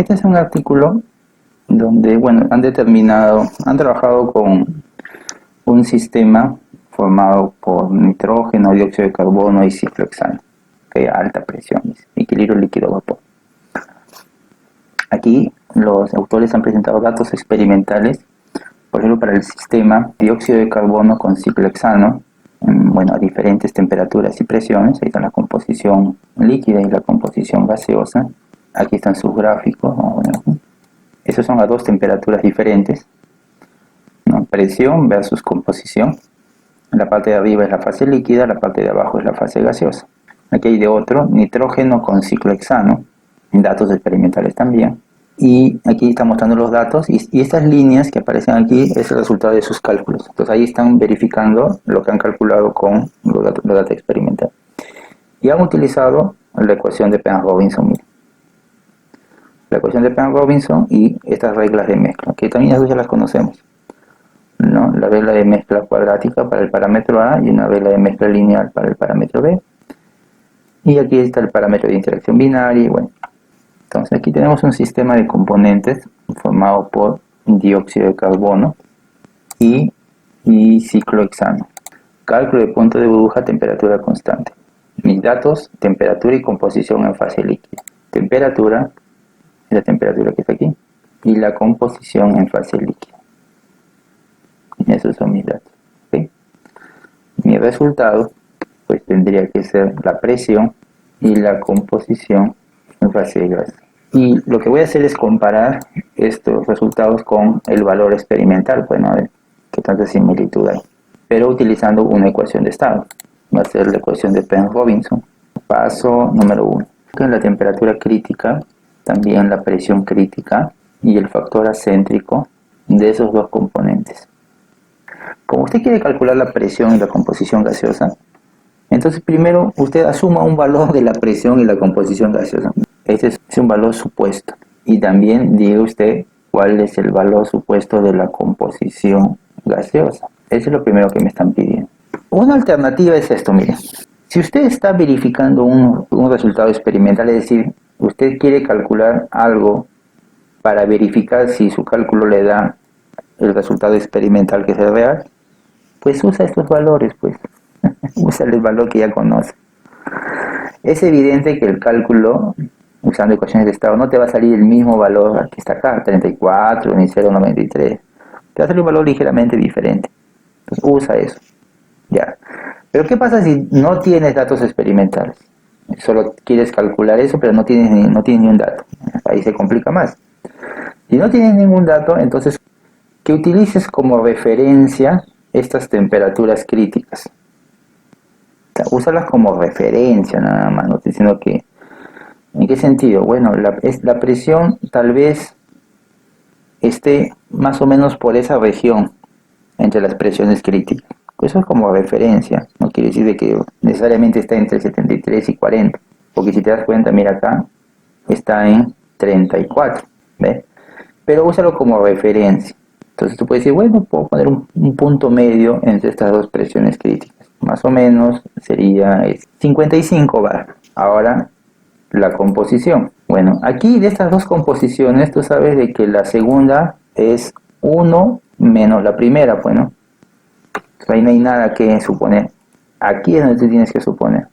Este es un artículo donde, bueno, han trabajado con un sistema formado por nitrógeno, dióxido de carbono y ciclohexano, que a alta presión, equilibrio líquido-vapor. Aquí los autores han presentado datos experimentales, por ejemplo, para el sistema dióxido de carbono con ciclohexano, a diferentes temperaturas y presiones. Ahí está la composición líquida y la composición gaseosa. Aquí están sus gráficos. Esos son a dos temperaturas diferentes, ¿no? Presión versus composición. La parte de arriba es la fase líquida, la parte de abajo es la fase gaseosa. Aquí hay de otro, nitrógeno con ciclohexano, datos experimentales también. Y aquí están mostrando los datos y estas líneas que aparecen aquí es el resultado de sus cálculos. Entonces ahí están verificando lo que han calculado con los datos experimentales. Y han utilizado la ecuación de Penrose-Robinson. La ecuación de Penrose-Robinson y estas reglas de mezcla, que también ya las conocemos, ¿no? La regla de mezcla cuadrática para el parámetro A y una regla de mezcla lineal para el parámetro B. Y aquí está el parámetro de interacción binaria y bueno. Entonces aquí tenemos un sistema de componentes formado por dióxido de carbono y ciclohexano. Cálculo de punto de burbuja, temperatura constante. Mis datos, temperatura y composición en fase líquida. Temperatura es la temperatura que está aquí y la composición en fase líquida. Y esos son mis datos. ¿Okay? Mi resultado pues tendría que ser la presión y la composición en fase de gas. Y lo que voy a hacer es comparar estos resultados con el valor experimental, bueno, a ver qué tanta similitud hay, pero utilizando una ecuación de estado. Va a ser la ecuación de Penrose-Robinson. Paso número 1. En la temperatura crítica, también la presión crítica y el factor acéntrico de esos dos componentes. Como usted quiere calcular la presión y la composición gaseosa, entonces primero usted asuma un valor de la presión y la composición gaseosa. Este es un valor supuesto. Y también diga usted cuál es el valor supuesto de la composición gaseosa. Eso es lo primero que me están pidiendo. Una alternativa es esto, miren. Si usted está verificando un resultado experimental, es decir, usted quiere calcular algo para verificar si su cálculo le da el resultado experimental que es el real, pues usa estos valores, pues. Usa el valor que ya conoce. Es evidente que el cálculo, usando ecuaciones de estado, no te va a salir el mismo valor que está acá, 34 ni 0,93. Te va a salir un valor ligeramente diferente. Entonces usa eso. Ya. Pero ¿qué pasa si no tienes datos experimentales? Solo quieres calcular eso, pero no tienes ni un dato. Ahí se complica más. Si no tienes ningún dato, entonces que utilices como referencia estas temperaturas críticas. Úsalas como referencia nada más, no estoy diciendo que... ¿En qué sentido? Bueno, la presión tal vez esté más o menos por esa región entre las presiones críticas. Eso es como referencia, no quiere decir de que necesariamente está entre 73 y 40, porque si te das cuenta, mira acá, está en 34, ¿ves? Pero úsalo como referencia. Entonces tú puedes decir, bueno, puedo poner un punto medio entre estas dos presiones críticas. Más o menos sería 55 bar. Ahora, la composición. Bueno, aquí de estas dos composiciones, tú sabes de que la segunda es 1 menos la primera, bueno. Ahí no hay nada que suponer. Aquí es donde tú tienes que suponer.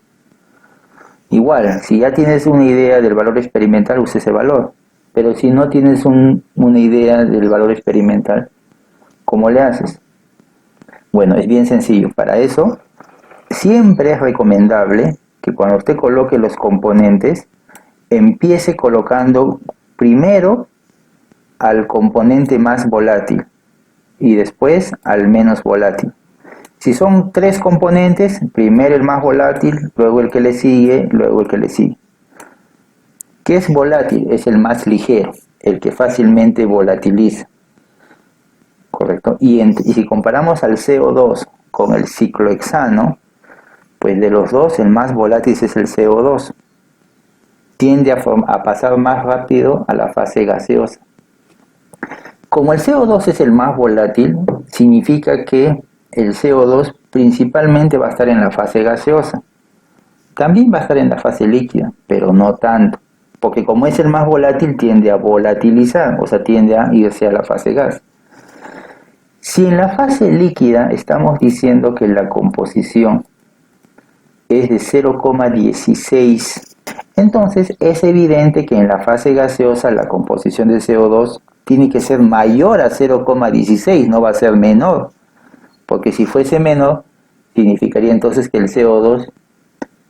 Igual, si ya tienes una idea del valor experimental, usa ese valor. Pero si no tienes una idea del valor experimental, ¿cómo le haces? Bueno, es bien sencillo. Para eso, siempre es recomendable que cuando usted coloque los componentes, empiece colocando primero al componente más volátil y después al menos volátil. Si son 3 componentes, primero el más volátil, luego el que le sigue, luego el que le sigue. ¿Qué es volátil? Es el más ligero, el que fácilmente volatiliza. ¿Correcto? Y si comparamos al CO2 con el ciclohexano, pues de los dos el más volátil es el CO2. Tiende a pasar más rápido a la fase gaseosa. Como el CO2 es el más volátil, significa que el CO2 principalmente va a estar en la fase gaseosa. También va a estar en la fase líquida, pero no tanto. porque como es el más volátil tiende a volatilizar, o sea, tiende a irse a la fase gas. Si en la fase líquida estamos diciendo que la composición es de 0,16, entonces es evidente que en la fase gaseosa la composición de CO2 tiene que ser mayor a 0,16, no va a ser menor, porque si fuese menor, significaría entonces que el CO2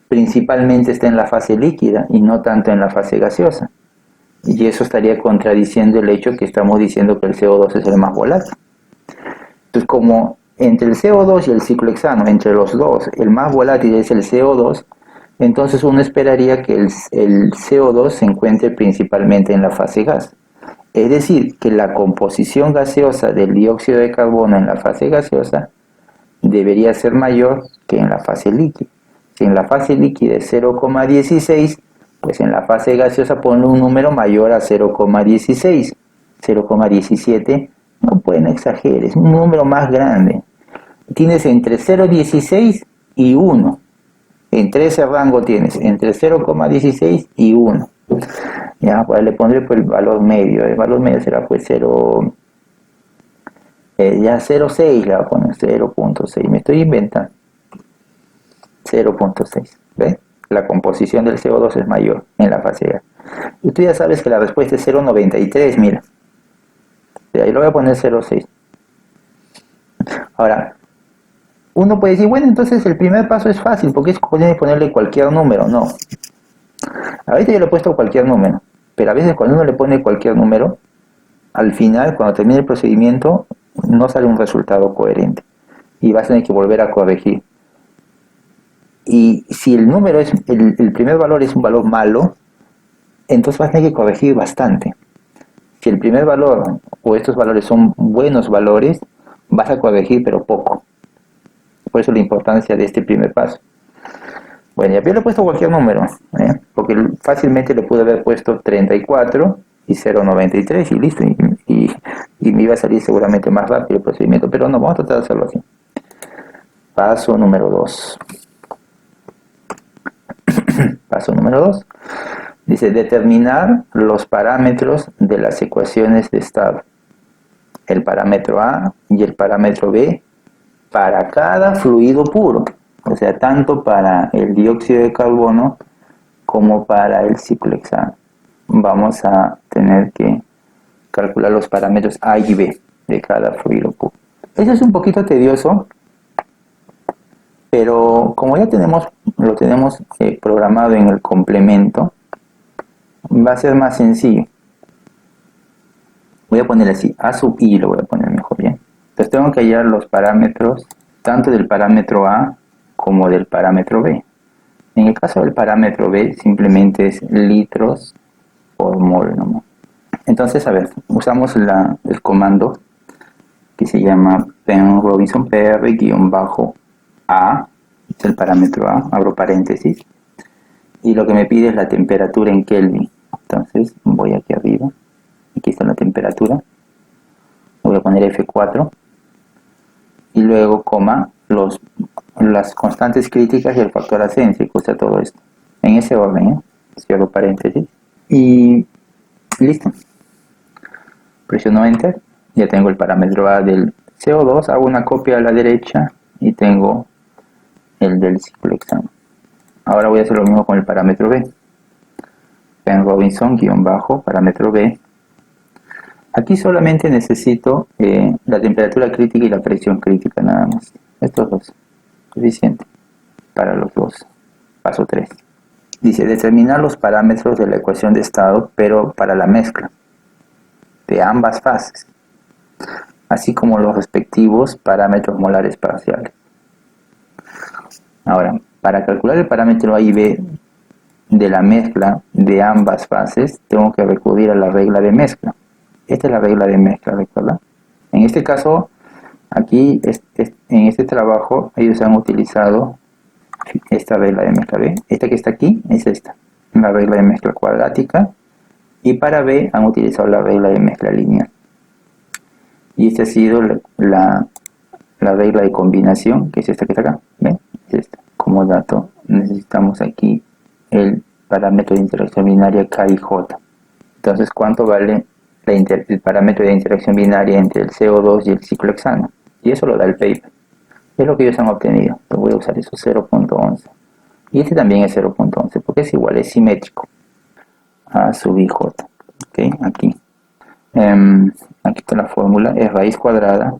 principalmente está en la fase líquida y no tanto en la fase gaseosa. Y eso estaría contradiciendo el hecho que estamos diciendo que el CO2 es el más volátil. Entonces, como entre el CO2 y el ciclohexano, entre los dos, el más volátil es el CO2, entonces uno esperaría que el CO2 se encuentre principalmente en la fase gas. Es decir, que la composición gaseosa del dióxido de carbono en la fase gaseosa debería ser mayor que en la fase líquida. Si en la fase líquida es 0,16, pues en la fase gaseosa ponle un número mayor a 0,16, 0,17, no pueden exagerar, es un número más grande. Tienes entre 0,16 y 1. Entre ese rango tienes entre 0,16 y 1. Ya, pues le pondré pues el valor medio. El valor medio será pues 0, ya 0,6 le voy a poner 0,6. Me estoy inventando. 0,6. ¿Ves? La composición del CO2 es mayor en la fase gas. Y tú ya sabes que la respuesta es 0,93, mira. De ahí lo voy a poner 0,6. Ahora, uno puede decir, bueno, entonces el primer paso es fácil, porque es ponerle cualquier número. No. Ahorita yo le he puesto cualquier número, pero a veces cuando uno le pone cualquier número, al final, cuando termine el procedimiento, no sale un resultado coherente. Y vas a tener que volver a corregir. Y si el número es, el primer valor es un valor malo, entonces vas a tener que corregir bastante. Si el primer valor o estos valores son buenos valores, vas a corregir pero poco. Por eso la importancia de este primer paso. Bueno, ya yo le he puesto cualquier número, porque fácilmente le pude haber puesto 34 y 0,93 y listo. Y me iba a salir seguramente más rápido el procedimiento, pero no, vamos a tratar de hacerlo así. Paso número 2. Paso número 2. Dice, determinar los parámetros de las ecuaciones de estado. El parámetro A y el parámetro B para cada fluido puro. O sea, tanto para el dióxido de carbono como para el ciclohexano. Vamos a tener que calcular los parámetros A y B de cada fluido puro. Eso es un poquito tedioso, pero como ya lo tenemos programado en el complemento, va a ser más sencillo. Voy a poner así, A sub I lo voy a poner mejor, bien. Entonces tengo que hallar los parámetros tanto del parámetro A como del parámetro B. En el caso del parámetro B simplemente es litros por mol nomás. Entonces, a ver, usamos el comando que se llama Penn Robinson PR-A, es el parámetro A, abro paréntesis, y lo que me pide es la temperatura en Kelvin. Entonces voy aquí arriba, aquí está la temperatura, voy a poner F4 y luego coma las constantes críticas y el factor acéntrico, o sea, todo esto en ese orden, cierro paréntesis y listo. Presiono Enter, ya tengo el parámetro A del CO2, hago una copia a la derecha y tengo el del ciclohexano. Ahora voy a hacer lo mismo con el parámetro B. Penn Robinson parámetro B. Aquí solamente necesito la temperatura crítica y la presión crítica nada más. Estos dos. Suficiente para los dos. Paso 3. Dice determinar los parámetros de la ecuación de estado, pero para la mezcla de ambas fases, así como los respectivos parámetros molares parciales. Ahora, para calcular el parámetro A y B de la mezcla de ambas fases, tengo que recurrir a la regla de mezcla. Esta es la regla de mezcla, ¿recuerda? En este caso, aquí, en este trabajo, ellos han utilizado esta regla de mezcla B. Esta que está aquí es esta, la regla de mezcla cuadrática. Y para B han utilizado la regla de mezcla lineal. Y esta ha sido la regla de combinación, que es esta que está acá. ¿Ven? Es esta. Como dato, necesitamos aquí el parámetro de interacción binaria K y J. Entonces, ¿cuánto vale el parámetro de interacción binaria entre el CO2 y el ciclohexano? Y eso lo da el paper. Es lo que ellos han obtenido. Entonces voy a usar eso, 0.11. Y este también es 0.11 porque es igual, es simétrico. A sub IJ. ¿Ok? Aquí. Aquí está la fórmula. Es raíz cuadrada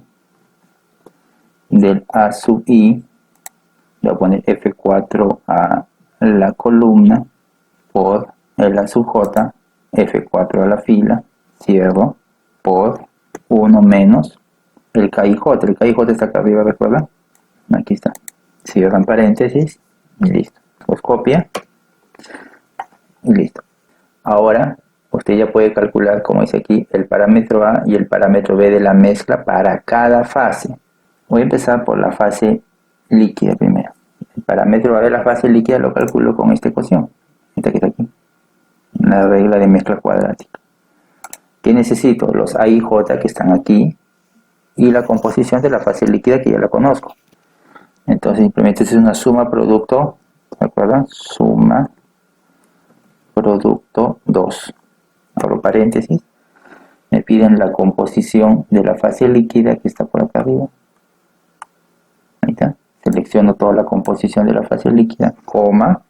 del A sub I. Le voy a poner F4 a la columna por el A sub J, F4 a la fila, cierro, por 1 menos el KIJ. El KIJ está acá arriba, ¿recuerdan? Aquí está. Cierran paréntesis y listo. Los copia y listo. Ahora, usted ya puede calcular, como dice aquí, el parámetro A y el parámetro B de la mezcla para cada fase. Voy a empezar por la fase líquida primero. El parámetro A de la fase líquida lo calculo con esta ecuación. Esta que está aquí. La regla de mezcla cuadrática. ¿Qué necesito? Los A y J que están aquí y la composición de la fase líquida que ya la conozco. Entonces simplemente es una suma producto, ¿de acuerdo? Suma producto 2. Abro paréntesis. Me piden la composición de la fase líquida que está por acá arriba. Ahí está. Selecciono toda la composición de la fase líquida, coma.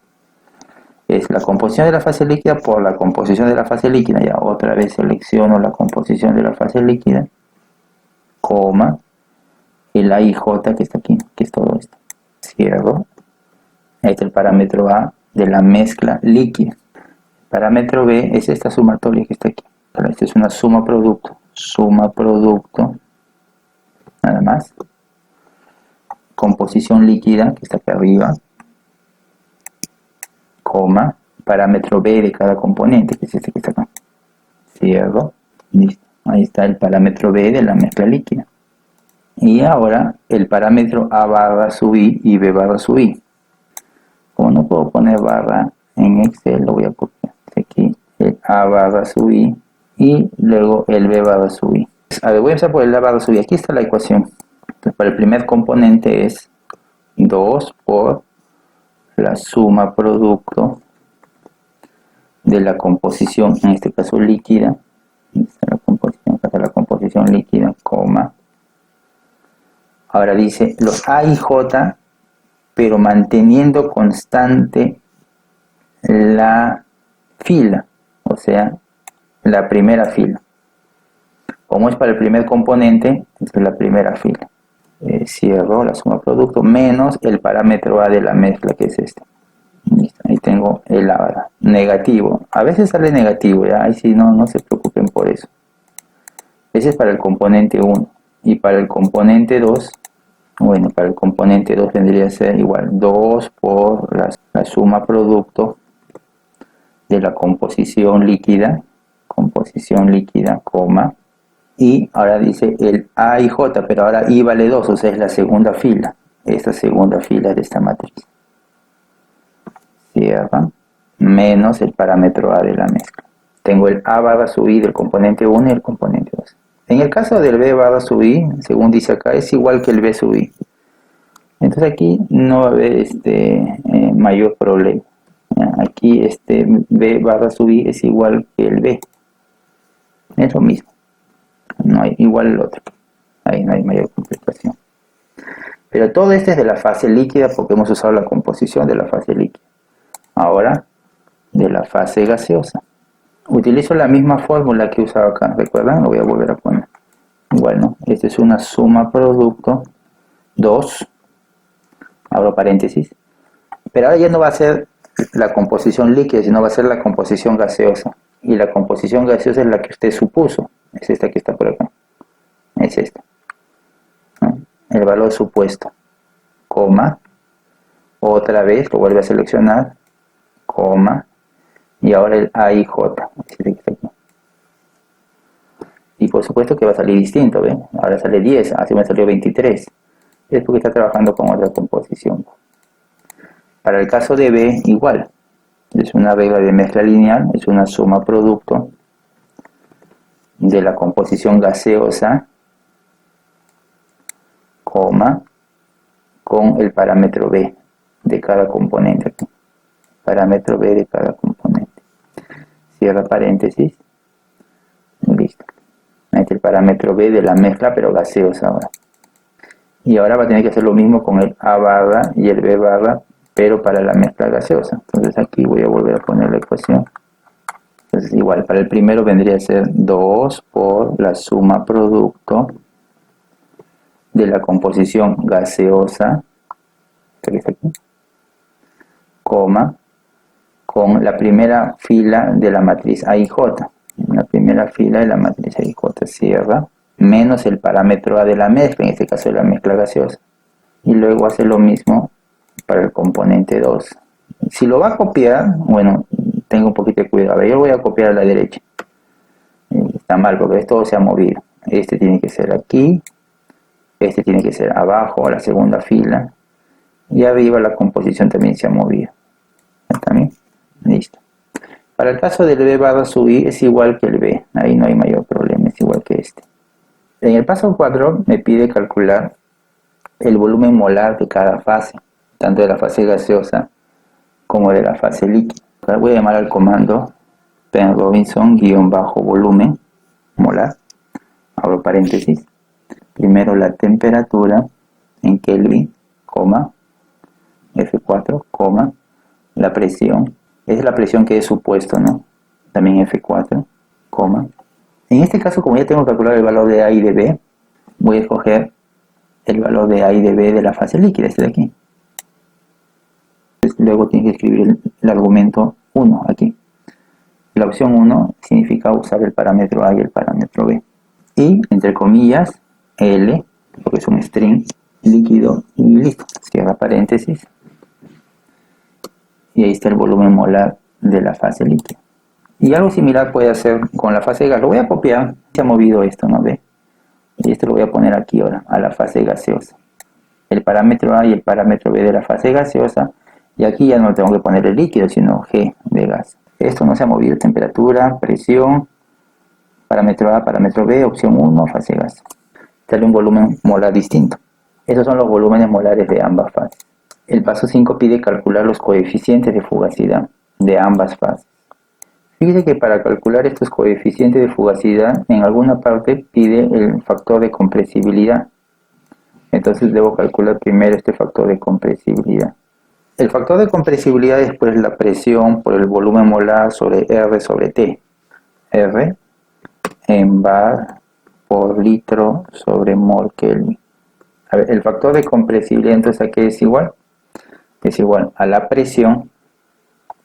Es la composición de la fase líquida por la composición de la fase líquida. Ya otra vez selecciono la composición de la fase líquida, coma, el A y J que está aquí, que es todo esto. Cierro. Ahí está el parámetro A de la mezcla líquida. El parámetro B es esta sumatoria que está aquí. Esta es una suma producto. Suma producto. Nada más. Composición líquida que está aquí arriba. Coma, parámetro B de cada componente, que es este que está acá. Cierro. Listo. Ahí está el parámetro B de la mezcla líquida. Y ahora el parámetro A barra sub I y B barra sub I. Como no puedo poner barra en Excel, lo voy a copiar. Aquí el A barra sub I y luego el B barra sub I. A ver, voy a empezar por el A barra sub I. Aquí está la ecuación. Entonces, para el primer componente es 2 por la suma producto de la composición, en este caso líquida. Esta es la composición, acá está la composición líquida, coma. Ahora dice los A y J, pero manteniendo constante la fila, o sea, la primera fila. Como es para el primer componente, es la primera fila. Cierro la suma producto menos el parámetro A de la mezcla, que es este. Listo, ahí tengo el A negativo. A veces sale negativo, ¿ya? Ahí sí no se preocupen por eso. Ese es para el componente 1. Y para el componente 2, bueno, para el componente 2 vendría a ser igual 2 por la suma producto de la composición líquida, coma. Y ahora dice el A y J, pero ahora I vale 2, o sea, es la segunda fila. Esta segunda fila de esta matriz. Cierra. Menos el parámetro A de la mezcla. Tengo el A barra sub I del componente 1 y el componente 2. En el caso del B barra sub I, según dice acá, es igual que el B sub I. Entonces aquí no va a haber mayor problema. Aquí este B barra sub I es igual que el B. Es lo mismo. No hay igual el otro. Ahí no hay mayor complicación. Pero todo esto es de la fase líquida porque hemos usado la composición de la fase líquida. Ahora, de la fase gaseosa. Utilizo la misma fórmula que he usado acá. ¿Recuerdan? Lo voy a volver a poner. Igual, ¿no? Esta es una suma producto 2. Abro paréntesis. Pero ahora ya no va a ser la composición líquida, sino va a ser la composición gaseosa. Y la composición gaseosa es la que usted supuso. Es esta que está por acá. Es esta. ¿No? El valor supuesto. Coma. Otra vez lo vuelve a seleccionar. Coma. Y ahora el A y J. Y por supuesto que va a salir distinto, ¿ven? Ahora sale 10, así me salió 23. Es porque está trabajando con otra composición. Para el caso de B, igual. Es una regla de mezcla lineal, es una suma producto de la composición gaseosa, coma, con el parámetro B de cada componente. Parámetro B de cada componente. cierra paréntesis, y listo. Ahí está el parámetro B de la mezcla, pero gaseosa ahora. Y ahora va a tener que hacer lo mismo con el A barra y el B barra, pero para la mezcla gaseosa. Entonces aquí voy a volver a poner la ecuación. Entonces igual, para el primero vendría a ser 2 por la suma producto de la composición gaseosa, que está aquí, coma, con la primera fila de la matriz A y J. La primera fila de la matriz A y J, cierra, menos el parámetro A de la mezcla, en este caso de la mezcla gaseosa. Y luego hace lo mismo para el componente 2. Si lo va a copiar, bueno, tengo un poquito de cuidado. Yo lo voy a copiar a la derecha. Está mal porque esto se ha movido. Este tiene que ser aquí, este tiene que ser abajo, a la segunda fila. Y arriba la composición también se ha movido. ¿Está bien? Listo. Para el caso del B barra sub I es igual que el B. Ahí no hay mayor problema, es igual que este. En el paso 4 me pide calcular el volumen molar de cada fase, tanto de la fase gaseosa como de la fase líquida. Ahora voy a llamar al comando Penn Robinson-volumen molar, abro paréntesis, primero la temperatura en Kelvin, coma, F4, coma, la presión, es la presión que he supuesto, ¿no? También F4, coma. En este caso, como ya tengo que calcular el valor de A y de B, voy a escoger el valor de A y de B de la fase líquida, este de aquí. Entonces, luego tienes que escribir el argumento 1 aquí. La opción 1 significa usar el parámetro A y el parámetro B. Y, entre comillas, L, porque es un string, líquido, y listo. Cierra paréntesis. Y ahí está el volumen molar de la fase líquida. Y algo similar puede hacer con la fase gas. Lo voy a copiar. Se ha movido esto, ¿no ve? Y esto lo voy a poner aquí ahora, a la fase gaseosa. El parámetro A y el parámetro B de la fase gaseosa. Y aquí ya no tengo que poner el líquido, sino G de gas. Esto no se ha movido. Temperatura, presión, parámetro A, parámetro B, opción 1, fase gas. Sale un volumen molar distinto. Esos son los volúmenes molares de ambas fases. El paso 5 pide calcular los coeficientes de fugacidad de ambas fases. Fíjese que para calcular estos coeficientes de fugacidad, en alguna parte pide el factor de compresibilidad. Entonces debo calcular primero este factor de compresibilidad. El factor de compresibilidad es pues la presión por el volumen molar sobre R sobre T. R en bar por litro sobre mol Kelvin. A ver, el factor de compresibilidad entonces aquí es igual. Es igual a la presión.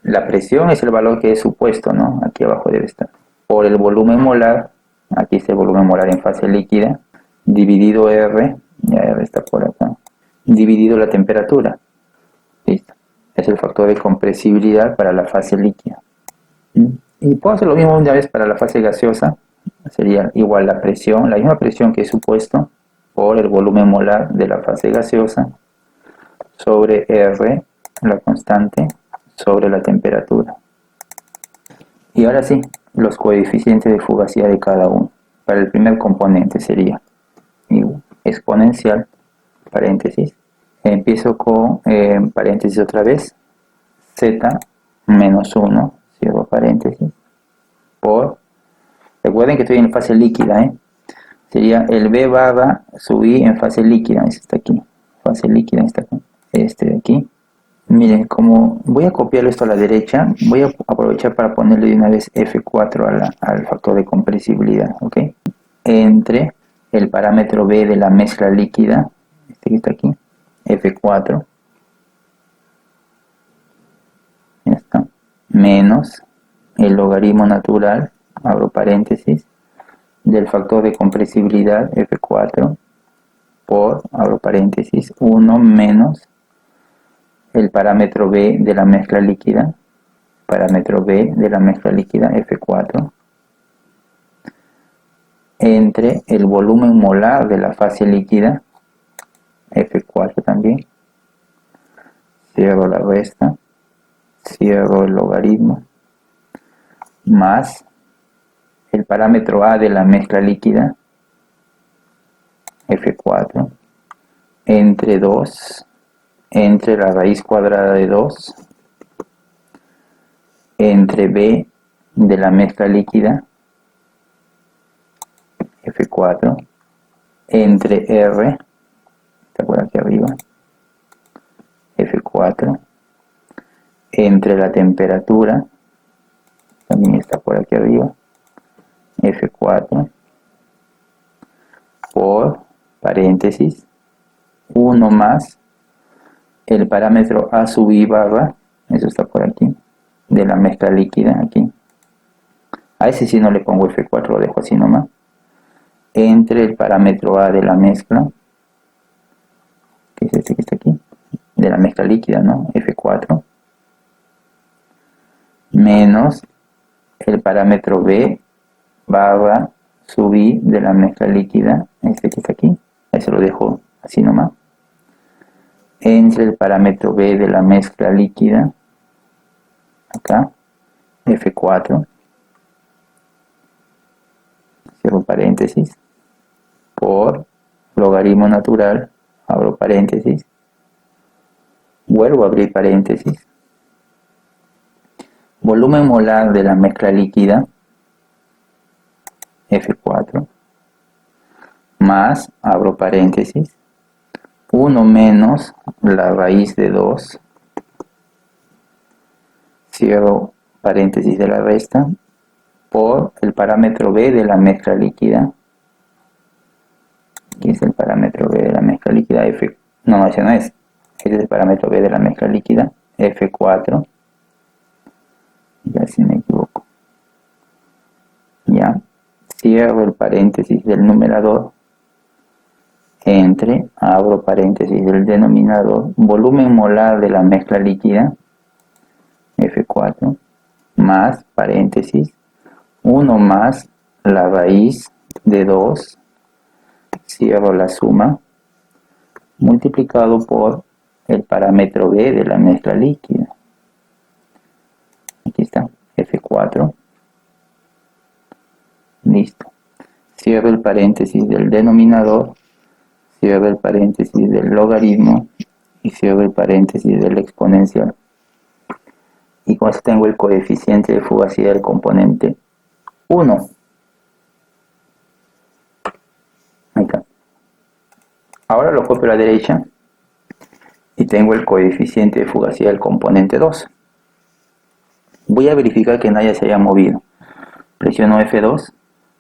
La presión es el valor que he supuesto, ¿no? Aquí abajo debe estar. Por el volumen molar, aquí está el volumen molar en fase líquida, dividido R, ya R está por acá, dividido la temperatura. Listo. Es el factor de compresibilidad para la fase líquida. Y puedo hacer lo mismo una vez para la fase gaseosa. Sería igual la presión, la misma presión que he supuesto, por el volumen molar de la fase gaseosa, sobre R, la constante, sobre la temperatura. Y ahora sí, los coeficientes de fugacidad de cada uno. Para el primer componente sería exponencial, paréntesis. Empiezo con paréntesis otra vez, z menos 1, cierro paréntesis, por, recuerden que estoy en fase líquida, sería el B barra sub I en fase líquida, este está aquí, fase líquida está aquí, este de aquí. Miren, como voy a copiarlo esto a la derecha, voy a aprovechar para ponerle de una vez F4 al factor de compresibilidad, ¿ok? Entre el parámetro B de la mezcla líquida, este que está aquí, F4, ya está, menos el logaritmo natural, abro paréntesis, del factor de compresibilidad F4 por, abro paréntesis, 1 menos el parámetro B de la mezcla líquida, parámetro B de la mezcla líquida F4, entre el volumen molar de la fase líquida, F4 también, cierro la resta, cierro el logaritmo, más el parámetro A de la mezcla líquida, F4, entre 2, entre la raíz cuadrada de 2, entre B de la mezcla líquida F4 entre R, está por aquí arriba, F4 entre la temperatura, también está por aquí arriba, F4 por paréntesis 1 más el parámetro A sub I barra, eso está por aquí, de la mezcla líquida aquí. A ese sí no le pongo F4, lo dejo así nomás. Entre el parámetro A de la mezcla, que es este que está aquí, de la mezcla líquida, ¿no? F4, menos el parámetro B barra sub I de la mezcla líquida, este que está aquí, eso lo dejo así nomás. Entre el parámetro B de la mezcla líquida, acá, F4, cierro paréntesis, por logaritmo natural, abro paréntesis, vuelvo a abrir paréntesis, volumen molar de la mezcla líquida, F4, más, abro paréntesis, 1 menos la raíz de 2, cierro paréntesis de la resta, por el parámetro B de la mezcla líquida. Aquí es el parámetro B de la mezcla líquida, no, ese no es. Este es el parámetro B de la mezcla líquida, F4. Ya si me equivoco. Ya. Cierro el paréntesis del numerador. Entre, abro paréntesis del denominador. Volumen molar de la mezcla líquida, F4. Más, paréntesis. 1 más la raíz de 2. Cierro la suma, multiplicado por el parámetro B de la mezcla líquida. Aquí está, F4. Listo. Cierro el paréntesis del denominador, cierro el paréntesis del logaritmo y cierro el paréntesis del exponencial. Y con esto tengo el coeficiente de fugacidad del componente 1. Ahí está. Ahora lo copio a la derecha y tengo el coeficiente de fugacidad del componente 2. Voy a verificar que nadie se haya movido. Presiono F2.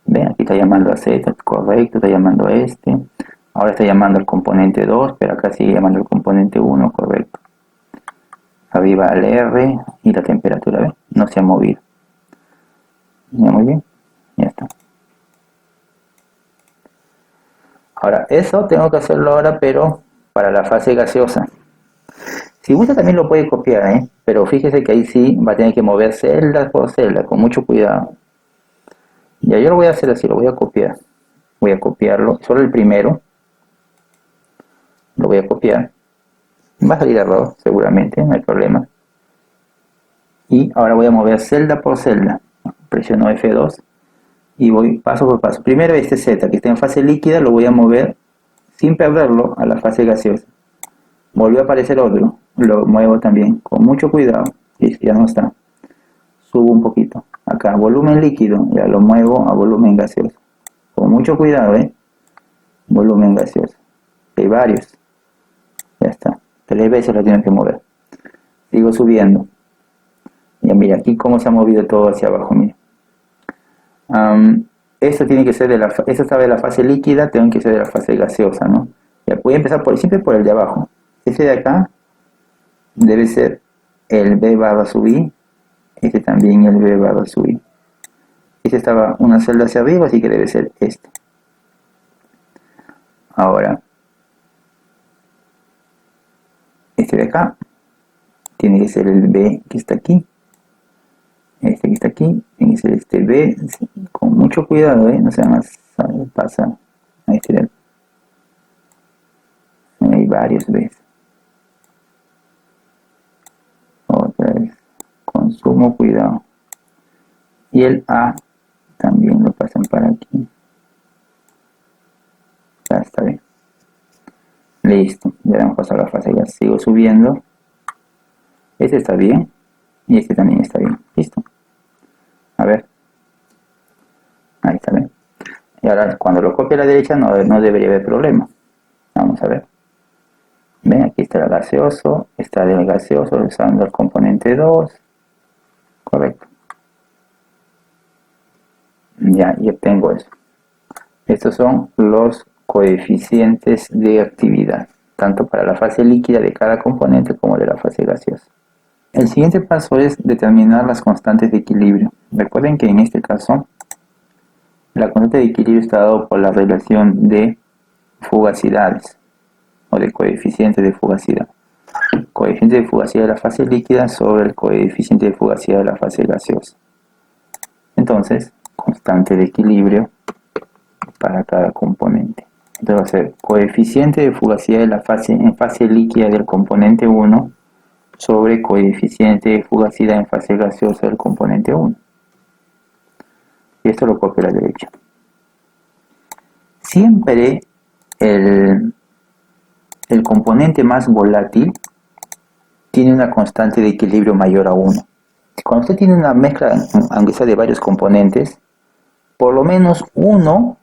Ven, aquí está llamando a Z, correcto, está llamando a este. Ahora está llamando al componente 2, pero acá sigue llamando al componente 1, correcto. Arriba al R y la temperatura, ¿ven? No se ha movido. Ya, muy bien, ya está. Ahora, eso tengo que hacerlo ahora, pero para la fase gaseosa. Si gusta también lo puede copiar, pero fíjese que ahí sí va a tener que mover celda por celda, con mucho cuidado. Ya, yo lo voy a hacer así, lo voy a copiar. Voy a copiarlo, solo el primero. Lo voy a copiar. Va a salir error, seguramente, no hay problema. Y ahora voy a mover celda por celda. Presiono F2 y voy paso por paso. Primero este Z que está en fase líquida lo voy a mover sin perderlo a la fase gaseosa. Volvió a aparecer otro, lo muevo también con mucho cuidado. Y ya no está. Subo un poquito. Acá, volumen líquido, ya lo muevo a volumen gaseoso. Con mucho cuidado, volumen gaseoso. Hay varios. Ya está. 3 veces lo tengo que mover. Sigo subiendo. Ya mira, aquí cómo se ha movido todo hacia abajo, mira. Esto tiene que ser esto estaba de la fase líquida, tengo que ser de la fase gaseosa, ¿no? Ya voy a empezar siempre por el de abajo. Este de acá debe ser el B barra sub I. Este también el B barra sub I. Este estaba una celda hacia arriba, así que debe ser este. Ahora, este de acá tiene que ser el B que está aquí. Este que está aquí tiene que ser este B, con mucho cuidado, no se van a pasar. Ahí está. Hay varios B's. Otra vez, con sumo cuidado. Y el A también lo pasan para aquí. Ya está bien. Listo, ya hemos pasado la fase, ya sigo subiendo. Este está bien y este también está bien. Listo. A ver. Y ahora cuando lo copie a la derecha no debería haber problema. Vamos a ver. Ven, aquí está el gaseoso, está el gaseoso usando el componente 2. Correcto. Ya, y obtengo eso. Estos son los coeficientes de actividad, tanto para la fase líquida de cada componente como de la fase gaseosa. El siguiente paso es determinar las constantes de equilibrio. Recuerden que en este caso, la constante de equilibrio está dado por la relación de fugacidades o de coeficientes de fugacidad. Coeficiente de fugacidad de la fase líquida sobre el coeficiente de fugacidad de la fase gaseosa. Entonces, constante de equilibrio para cada componente. Entonces va a ser coeficiente de fugacidad de la en fase líquida del componente 1 sobre coeficiente de fugacidad en fase gaseosa del componente 1. Y esto lo copio a la derecha. Siempre el componente más volátil tiene una constante de equilibrio mayor a 1. Cuando usted tiene una mezcla, aunque sea de varios componentes, por lo menos uno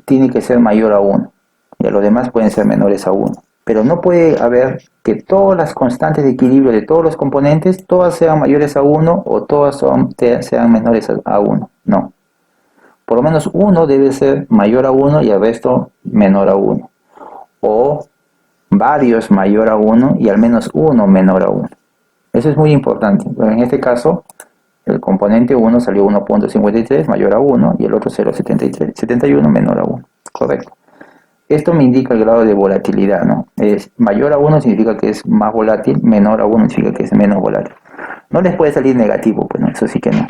tiene que ser mayor a 1. Y los demás pueden ser menores a 1. Pero no puede haber que todas las constantes de equilibrio de todos los componentes, todas sean mayores a 1 o todas sean menores a 1. No. Por lo menos uno debe ser mayor a 1 y el resto menor a 1. O varios mayor a 1 y al menos uno menor a 1. Eso es muy importante. En este caso, el componente 1 salió 1.53 mayor a 1 y el otro 0.71 menor a 1. Correcto. Esto me indica el grado de volatilidad, ¿no? Es mayor a 1 significa que es más volátil, menor a 1 significa que es menos volátil. No les puede salir negativo, pues no, eso sí que no.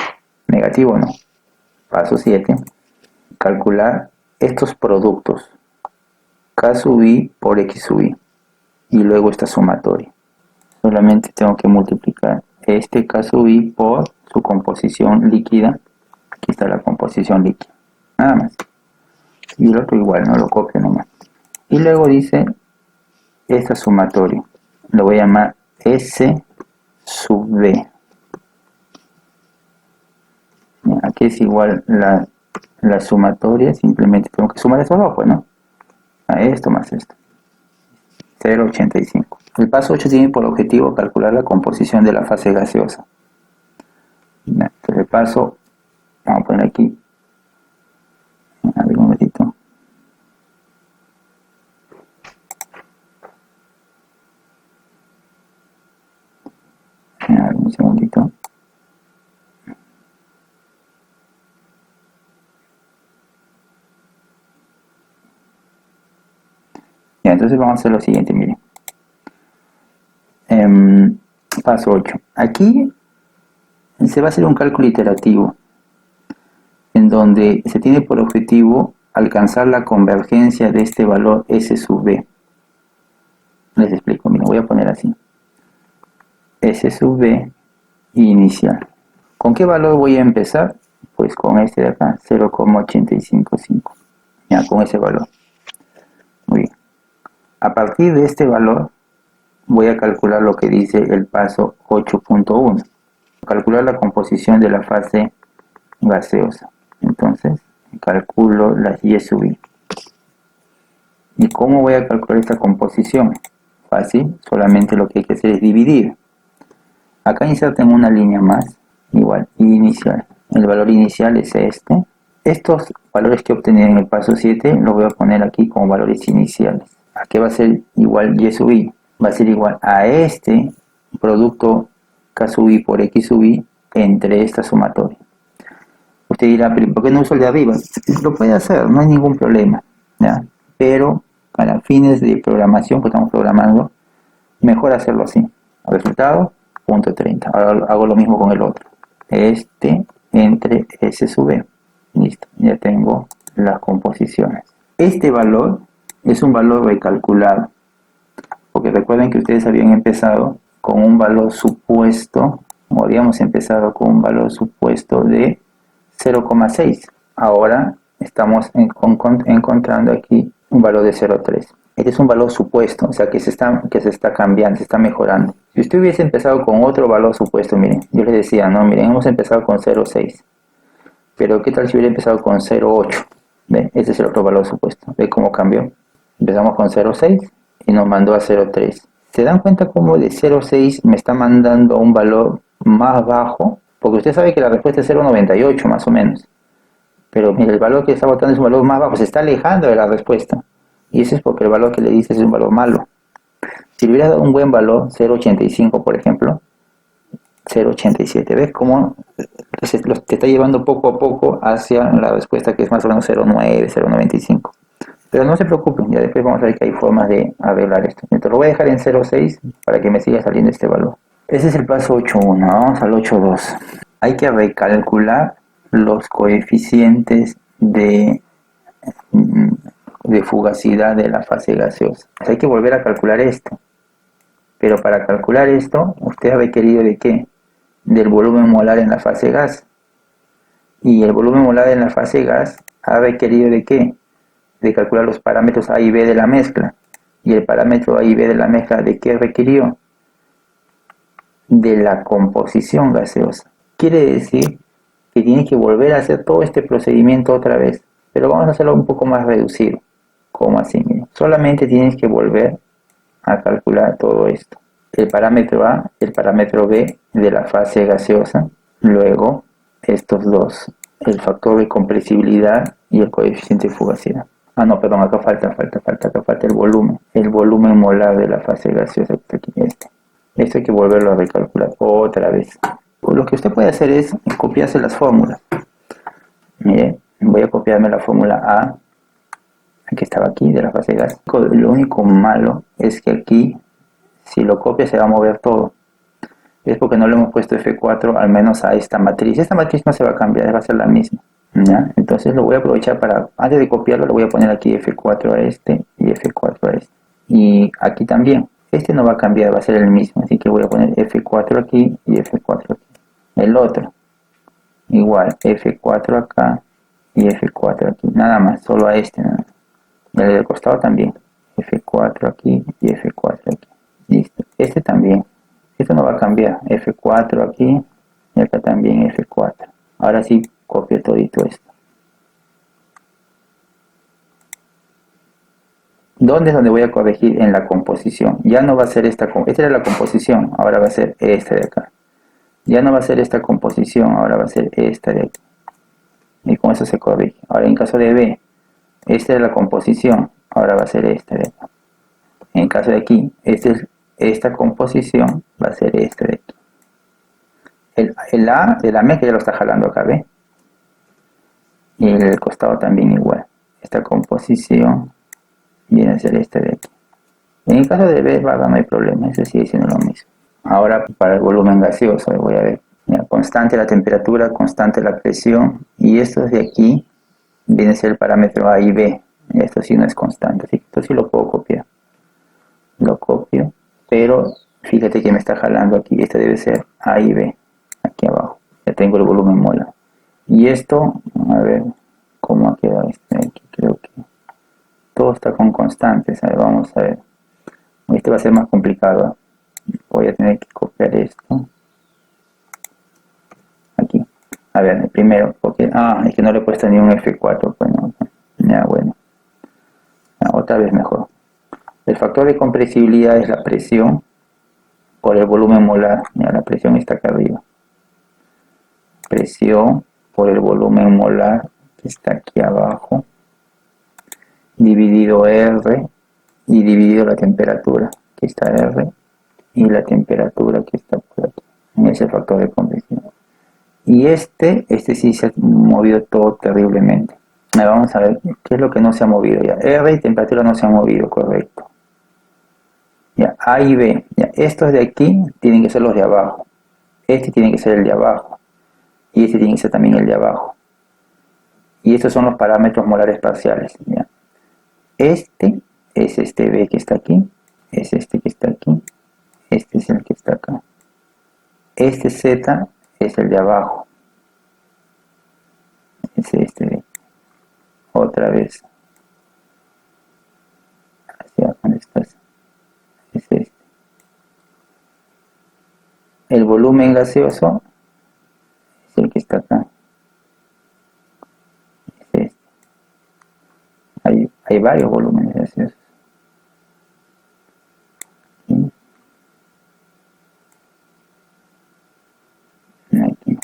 Negativo no. Paso 7. Calcular estos productos. K sub i por X sub i. Y luego esta sumatoria. Solamente tengo que multiplicar este K sub i por su composición líquida. Aquí está la composición líquida. Nada más. Y el otro igual, no lo copio nomás. Y luego dice esta sumatoria. Lo voy a llamar S sub B. Aquí es igual la sumatoria. Simplemente tengo que sumar esos dos, pues, ¿no? A esto más esto. 0.85. El paso 8 tiene por objetivo calcular la composición de la fase gaseosa. Entonces el paso, vamos a poner aquí. A ver un momentito. A ver un segundito. Ya, entonces vamos a hacer lo siguiente, miren. Paso 8. Aquí se va a hacer un cálculo iterativo en donde se tiene por objetivo alcanzar la convergencia de este valor S sub B. Les explico, miren, voy a poner así. S sub B inicial. ¿Con qué valor voy a empezar? Pues con este de acá, 0,855. Ya, con ese valor. Muy bien. A partir de este valor voy a calcular lo que dice el paso 8.1. Calcular la composición de la fase gaseosa. Entonces, calculo las Y sub I. ¿Y cómo voy a calcular esta composición? Fácil, solamente lo que hay que hacer es dividir. Acá inserten una línea más, igual, inicial. El valor inicial es este. Estos valores que obtenía en el paso 7 los voy a poner aquí como valores iniciales. ¿A qué va a ser igual Y sub I? Va a ser igual a este producto K sub I por X sub I entre esta sumatoria. Usted dirá, pero ¿por qué no uso el de arriba? Lo puede hacer, no hay ningún problema, ¿ya? Pero para fines de programación que estamos programando, mejor hacerlo así. Resultado, punto 30. Ahora hago lo mismo con el otro. Este entre S sub B. Listo, ya tengo las composiciones. Este valor es un valor recalculado. Porque recuerden que ustedes habían empezado con un valor supuesto, o habíamos empezado con un valor supuesto de 0,6. Ahora estamos encontrando aquí un valor de 0,3. Este es un valor supuesto, o sea que se está cambiando, se está mejorando. Si usted hubiese empezado con otro valor supuesto, miren, yo les decía, no, miren, hemos empezado con 0,6. Pero ¿qué tal si hubiera empezado con 0,8? ¿Ve? Este es el otro valor supuesto. ¿Ve cómo cambió? Empezamos con 0,6 y nos mandó a 0,3. ¿Se dan cuenta cómo de 0,6 me está mandando un valor más bajo? Porque usted sabe que la respuesta es 0,98 más o menos. Pero mire, el valor que está botando es un valor más bajo, se está alejando de la respuesta. Y eso es porque el valor que le dice es un valor malo. Si le hubiera dado un buen valor, 0,85 por ejemplo, 0,87, ¿ves cómo te está llevando poco a poco hacia la respuesta que es más o menos 0,9, 0,95? Pero no se preocupen, ya después vamos a ver que hay formas de arreglar esto. Entonces lo voy a dejar en 0,6 para que me siga saliendo este valor. Ese es el paso 8.1, vamos al 8.2. Hay que recalcular los coeficientes de fugacidad de la fase gaseosa. Hay que volver a calcular esto. Pero para calcular esto, usted ha requerido ¿de qué? Del volumen molar en la fase gas. Y el volumen molar en la fase gas ha requerido ¿de qué? De calcular los parámetros A y B de la mezcla. Y el parámetro A y B de la mezcla, ¿de qué requirió? De la composición gaseosa. Quiere decir que tiene que volver a hacer todo este procedimiento otra vez. Pero vamos a hacerlo un poco más reducido. ¿Cómo así? Mira, solamente tienes que volver a calcular todo esto. El parámetro A, el parámetro B de la fase gaseosa, luego estos dos, el factor de compresibilidad y el coeficiente de fugacidad. Ah, no, perdón, acá falta el volumen molar de la fase gaseosa que está aquí, este. Esto hay que volverlo a recalcular otra vez. Lo que usted puede hacer es copiarse las fórmulas. Mire, voy a copiarme la fórmula A, que estaba aquí, de la fase gas. Lo único malo es que aquí, si lo copia, se va a mover todo. Es porque no le hemos puesto F4 al menos a esta matriz. Esta matriz no se va a cambiar, va a ser la misma. ¿Ya? Entonces lo voy a aprovechar para, antes de copiarlo, le voy a poner aquí F4 a este y F4 a este. Y aquí también. Este no va a cambiar, va a ser el mismo. Así que voy a poner F4 aquí y F4 aquí. El otro, igual, F4 acá y F4 aquí. Nada más, solo a este. Nada más. Y el del costado también. F4 aquí y F4 aquí. Listo. Este también. Esto no va a cambiar. F4 aquí y acá también F4. Ahora sí copio todito esto. ¿Dónde es donde voy a corregir? En la composición. Ya no va a ser esta era la composición, ahora va a ser esta de acá. Ya no va a ser esta composición, ahora va a ser esta de aquí. Y con eso se corrige. Ahora en caso de B, esta es la composición, ahora va a ser esta de acá. En caso de aquí, esta composición va a ser esta de aquí. El A de la mezcla ya lo está jalando acá, ¿ve? Y el costado también igual. Esta composición viene a ser esta de aquí. En el caso de B, no hay problema, eso sigue siendo lo mismo. Ahora para el volumen gaseoso, voy a ver. Mira, constante la temperatura, constante la presión, y esto de aquí viene a ser el parámetro A y B. Esto sí no es constante, así que esto sí lo puedo copiar. Lo copio, pero fíjate que me está jalando aquí. Este debe ser A y B, aquí abajo. Ya tengo el volumen molar. Y esto, a ver cómo ha quedado este aquí. Creo que todo está con constantes. A ver, vamos a ver. Este va a ser más complicado. Voy a tener que copiar esto. Aquí. A ver, el primero. Porque, es que no le he puesto ni un F4. Bueno, ya, bueno. Otra vez mejor. El factor de compresibilidad es la presión por el volumen molar. Ya, la presión está acá arriba. Presión por el volumen molar que está aquí abajo. Dividido R y dividido la temperatura, que está R, y la temperatura que está por aquí. Ese es el factor de compresión. Y este sí se ha movido todo terriblemente. Vamos a ver qué es lo que no se ha movido ya. R y temperatura no se han movido, correcto. Ya, A y B. Ya, estos de aquí tienen que ser los de abajo. Este tiene que ser el de abajo. Y este tiene que ser también el de abajo. Y estos son los parámetros molares parciales. ¿Ya? Este es este B que está aquí. Es este que está aquí. Este es el que está acá. Este Z es el de abajo. Es este de aquí. Otra vez. Hacia dónde estás. Es este. El volumen gaseoso es el que está acá. Es este. Hay varios volúmenes gaseosos. ¿Sí? Aquí.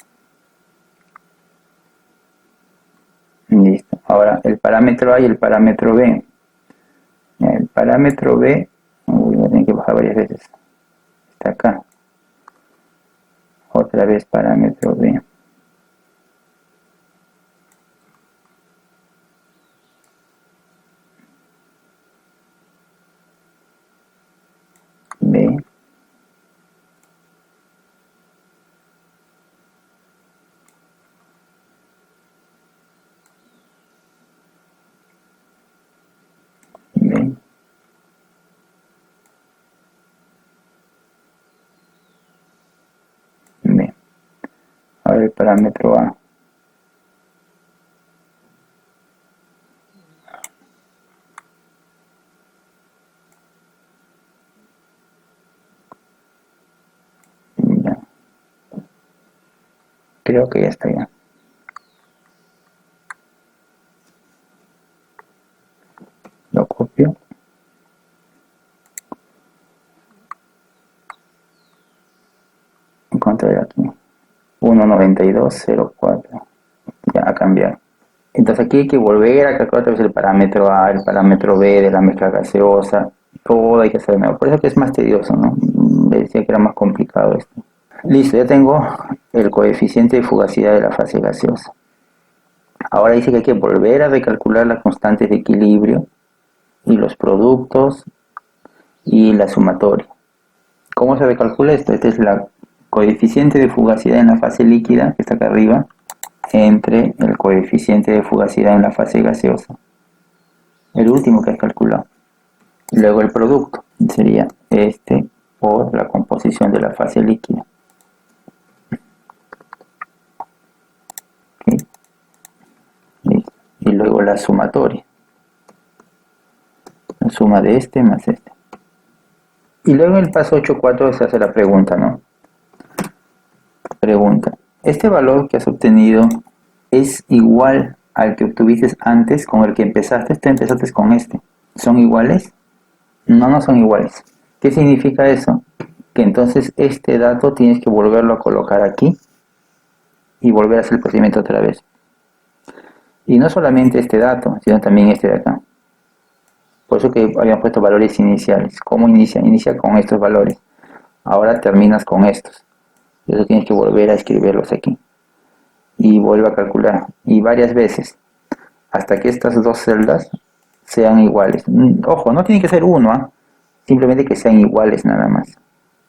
Listo. Ahora el parámetro A y el parámetro B. El parámetro B, voy a tener que bajar varias veces. Está acá. Otra vez parámetro B. B. B. B. Ahora el parámetro A. Ya. Creo que ya está ya. Lo copio. Encontrar aquí. 19204. Ya ha cambiado. Entonces aquí hay que volver a calcular otra vez el parámetro A, el parámetro B de la mezcla gaseosa. Todo hay que hacer de nuevo. Por eso que es más tedioso, ¿no? Le decía que era más complicado esto. Listo, ya tengo el coeficiente de fugacidad de la fase gaseosa. Ahora dice que hay que volver a recalcular las constantes de equilibrio y los productos y la sumatoria. ¿Cómo se recalcula esto? Este es la coeficiente de fugacidad en la fase líquida, que está acá arriba, entre el coeficiente de fugacidad en la fase gaseosa. El último que has calculado. Luego el producto sería este por la composición de la fase líquida. ¿Okay? Y luego la sumatoria. La suma de este más este. Y luego en el paso 8.4 se hace la pregunta, ¿no? Pregunta. ¿Este valor que has obtenido es igual al que obtuviste antes con el que empezaste? Tú empezaste con este. ¿Son iguales? No, no son iguales. ¿Qué significa eso? Que entonces este dato tienes que volverlo a colocar aquí y volver a hacer el procedimiento otra vez. Y no solamente este dato, sino también este de acá. Por eso que habían puesto valores iniciales. ¿Cómo inicia? Inicia con estos valores. Ahora terminas con estos. Eso tienes que volver a escribirlos aquí. Y vuelve a calcular. Y varias veces. Hasta que estas dos celdas sean iguales. Ojo, no tiene que ser uno, ¿eh? Simplemente que sean iguales nada más.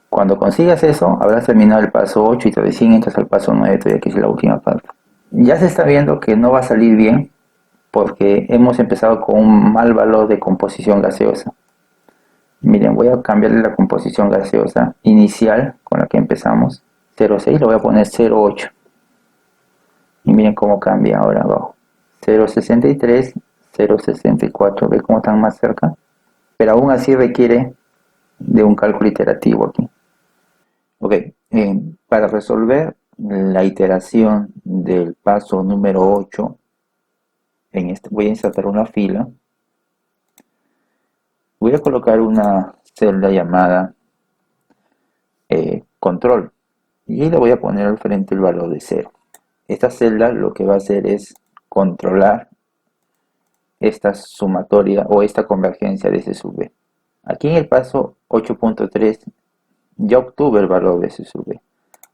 Cuando consigas eso, habrás terminado el paso 8 y recién entras al paso 9, todavía que es la última parte. Ya se está viendo que no va a salir bien porque hemos empezado con un mal valor de composición gaseosa. Miren, voy a cambiarle la composición gaseosa inicial con la que empezamos, 0,6, lo voy a poner 0,8. Y miren cómo cambia ahora abajo. 0,63, 0,64, ¿ve cómo están más cerca? Pero aún así requiere de un cálculo iterativo aquí. Ok, para resolver la iteración del paso número 8, voy a insertar una fila. Voy a colocar una celda llamada control y le voy a poner al frente el valor de 0. Esta celda lo que va a hacer es controlar esta sumatoria o esta convergencia de S sub B. Aquí en el paso 8.3 ya obtuve el valor de S sub B.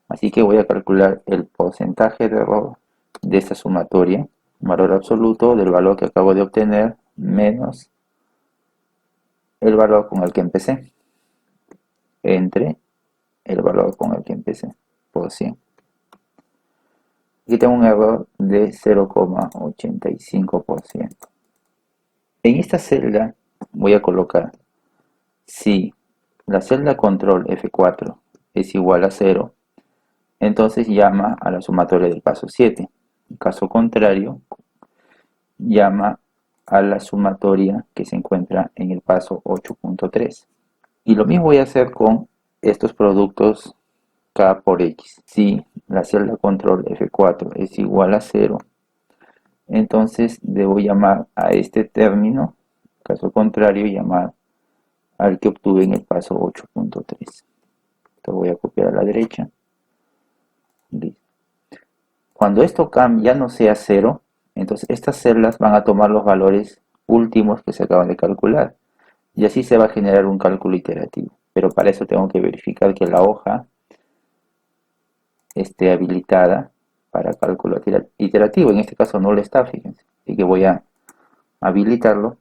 Así que voy a calcular el porcentaje de error de esta sumatoria, valor absoluto del valor que acabo de obtener, menos el valor con el que empecé, entre el valor con el que empecé, por 100. Aquí tengo un error de 0,85%. En esta celda voy a colocar, si la celda control F4 es igual a 0, entonces llama a la sumatoria del paso 7. En caso contrario, llama a la sumatoria que se encuentra en el paso 8.3. Y lo mismo voy a hacer con estos productos K por X. Si la celda control F4 es igual a 0, entonces debo llamar a este término Caso contrario, llamar al que obtuve en el paso 8.3. Esto voy a copiar a la derecha. Listo. Cuando esto ya no sea 0, entonces estas celdas van a tomar los valores últimos que se acaban de calcular. Y así se va a generar un cálculo iterativo. Pero para eso tengo que verificar que la hoja esté habilitada para cálculo iterativo. En este caso no lo está, fíjense. Así que voy a habilitarlo,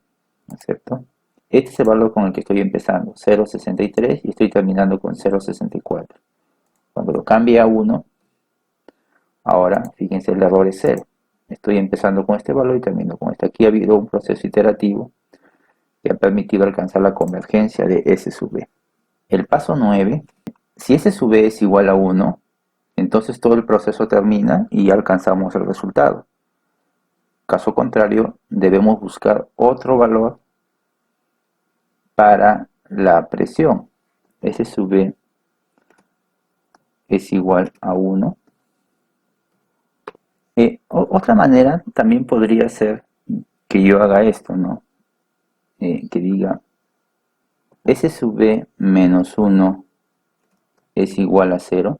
¿no es cierto? Este es el valor con el que estoy empezando, 0.63, y estoy terminando con 0.64. Cuando lo cambie a 1, ahora fíjense, el error es 0. Estoy empezando con este valor y termino con este. Aquí ha habido un proceso iterativo que ha permitido alcanzar la convergencia de S sub B. El paso 9, si S sub B es igual a 1, entonces todo el proceso termina y alcanzamos el resultado. Caso contrario, debemos buscar otro valor para la presión. S sub B es igual a 1. Otra manera también podría ser que yo haga esto, ¿no? Que diga S sub B menos 1 es igual a 0.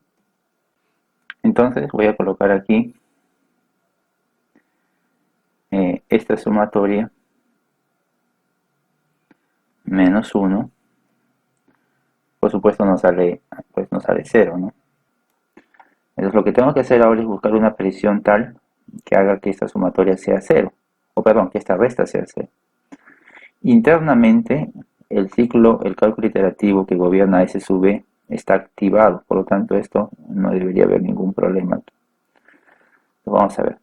Entonces voy a colocar aquí esta sumatoria menos 1. Por supuesto no sale 0, ¿no? Entonces lo que tengo que hacer ahora es buscar una presión tal que haga que esta sumatoria sea 0. O perdón, que esta resta sea 0. Internamente el cálculo iterativo que gobierna S sub B está activado. Por lo tanto esto no debería haber ningún problema aquí. Lo vamos a ver.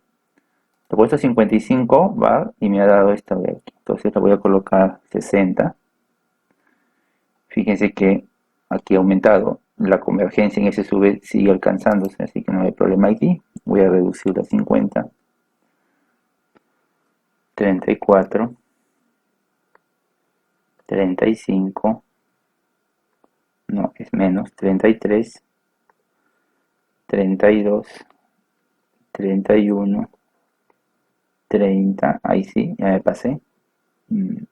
He puesto 55 bar y me ha dado esta de aquí. Entonces le voy a colocar 60. Fíjense que aquí ha aumentado. La convergencia en S sub B sigue alcanzándose, así que no hay problema aquí. Voy a reducir a 50. 34. 35. No, es menos. 33. 32. 31. 30. Ahí sí, ya me pasé.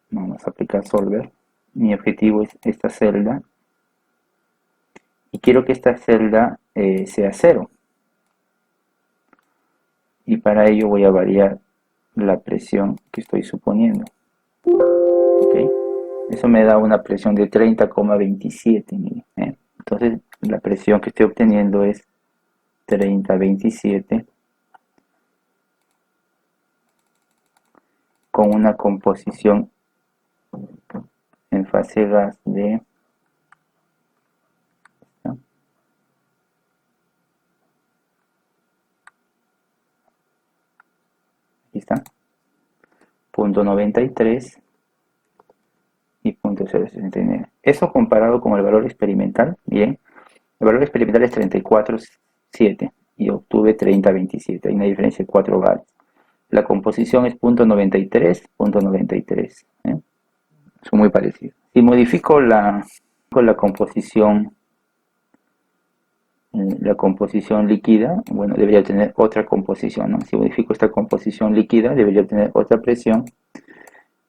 Vamos a aplicar solver. Mi objetivo es esta celda. Y quiero que esta celda sea 0. Y para ello voy a variar la presión que estoy suponiendo. ¿Okay? Eso me da una presión de 30,27. Entonces la presión que estoy obteniendo es 30,27 con una composición en fase gas de aquí está, 0.93 y 0.069. Eso comparado con el valor experimental, bien, el valor experimental es 34,7 y obtuve 30,27. Hay una diferencia de 4 bares. La composición es 0.93, 0.93. Son muy parecidos. Si modifico la composición, líquida, bueno, debería tener otra composición, ¿no? Si modifico esta composición líquida, debería tener otra presión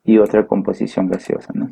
y otra composición gaseosa, ¿no?